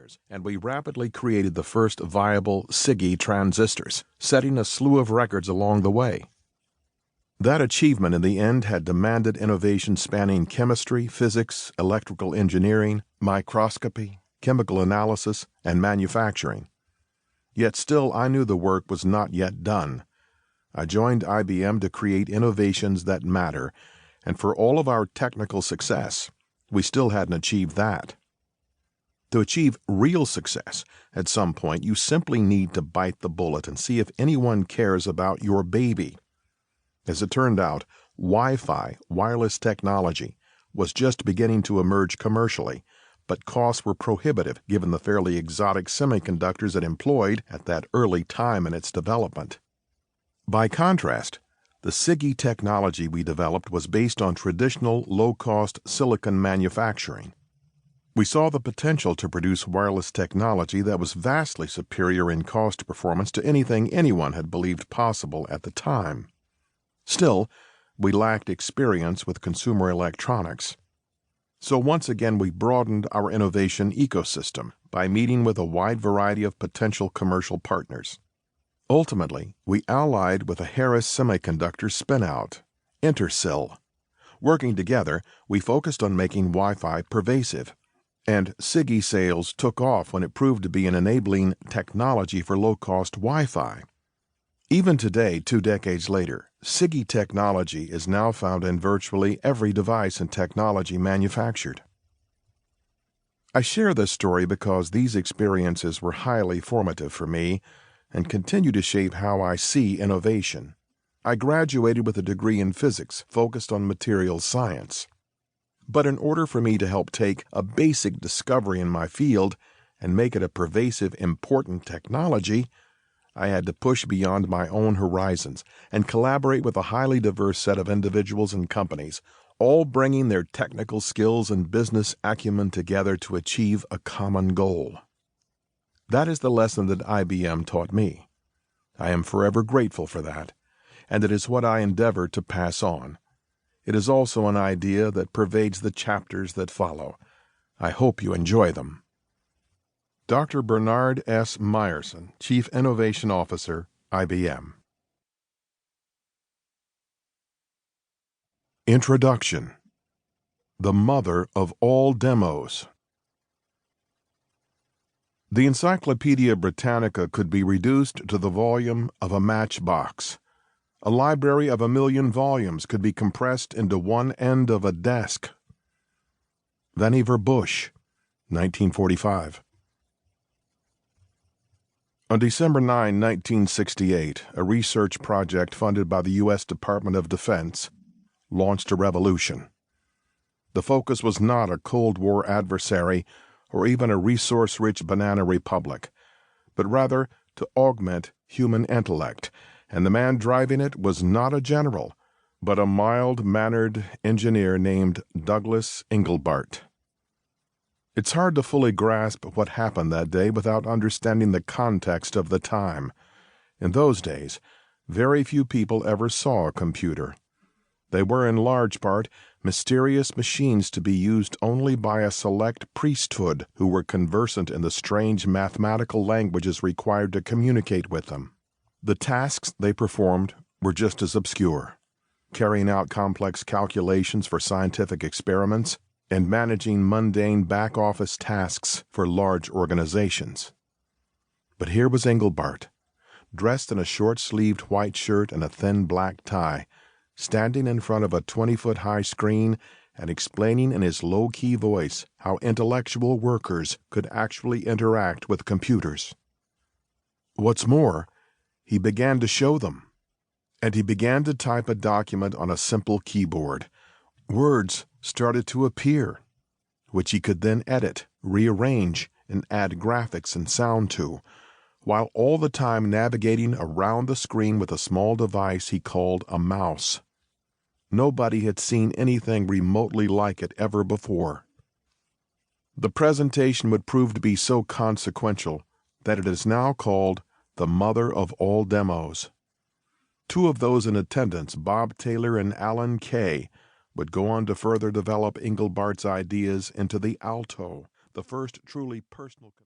partners, and we rapidly created the first viable SIGI transistors, setting a slew of records along the way. That achievement in the end had demanded innovation spanning chemistry, physics, electrical engineering, microscopy, chemical analysis, and manufacturing. Yet still I knew the work was not yet done. I joined IBM to create innovations that matter, and for all of our technical success, we still hadn't achieved that. To achieve real success, at some point you simply need to bite the bullet and see if anyone cares about your baby. As it turned out, Wi-Fi, wireless technology, was just beginning to emerge commercially, but costs were prohibitive given the fairly exotic semiconductors it employed at that early time in its development. By contrast, the SIGI technology we developed was based on traditional low-cost silicon manufacturing. We saw the potential to produce wireless technology that was vastly superior in cost performance to anything anyone had believed possible at the time. Still, we lacked experience with consumer electronics. So once again we broadened our innovation ecosystem by meeting with a wide variety of potential commercial partners. Ultimately, we allied with a Harris Semiconductor spinout, Intersil. Working together, we focused on making Wi-Fi pervasive, and SIGI sales took off when it proved to be an enabling technology for low-cost Wi-Fi. Even today, 2 decades later, SIGI technology is now found in virtually every device and technology manufactured. I share this story because these experiences were highly formative for me and continue to shape how I see innovation. I graduated with a degree in physics focused on materials science. But in order for me to help take a basic discovery in my field and make it a pervasive, important technology, I had to push beyond my own horizons and collaborate with a highly diverse set of individuals and companies, all bringing their technical skills and business acumen together to achieve a common goal. That is the lesson that IBM taught me. I am forever grateful for that, and it is what I endeavor to pass on. It is also an idea that pervades the chapters that follow. I hope you enjoy them. Dr. Bernard S. Meyerson, Chief Innovation Officer, IBM. Introduction. The mother of all demos. The Encyclopedia Britannica could be reduced to the volume of a matchbox. A library of 1,000,000 volumes could be compressed into one end of a desk. Vannevar Bush, 1945. On December 9, 1968, a research project funded by the U.S. Department of Defense launched a revolution. The focus was not a Cold War adversary or even a resource-rich banana republic, but rather to augment human intellect, and the man driving it was not a general, but a mild-mannered engineer named Douglas Engelbart. It's hard to fully grasp what happened that day without understanding the context of the time. In those days, very few people ever saw a computer. They were in large part mysterious machines to be used only by a select priesthood who were conversant in the strange mathematical languages required to communicate with them. The tasks they performed were just as obscure, carrying out complex calculations for scientific experiments and managing mundane back-office tasks for large organizations. But here was Engelbart, dressed in a short-sleeved white shirt and a thin black tie, standing in front of a 20-foot-high screen and explaining in his low-key voice how intellectual workers could actually interact with computers. What's more, he began to show them, and he began to type a document on a simple keyboard. Words started to appear, which he could then edit, rearrange, and add graphics and sound to, while all the time navigating around the screen with a small device he called a mouse. Nobody had seen anything remotely like it ever before. The presentation would prove to be so consequential that it is now called the mother of all demos. 2 of those in attendance, Bob Taylor and Alan Kay, would go on to further develop Engelbart's ideas into the Alto, the first truly personal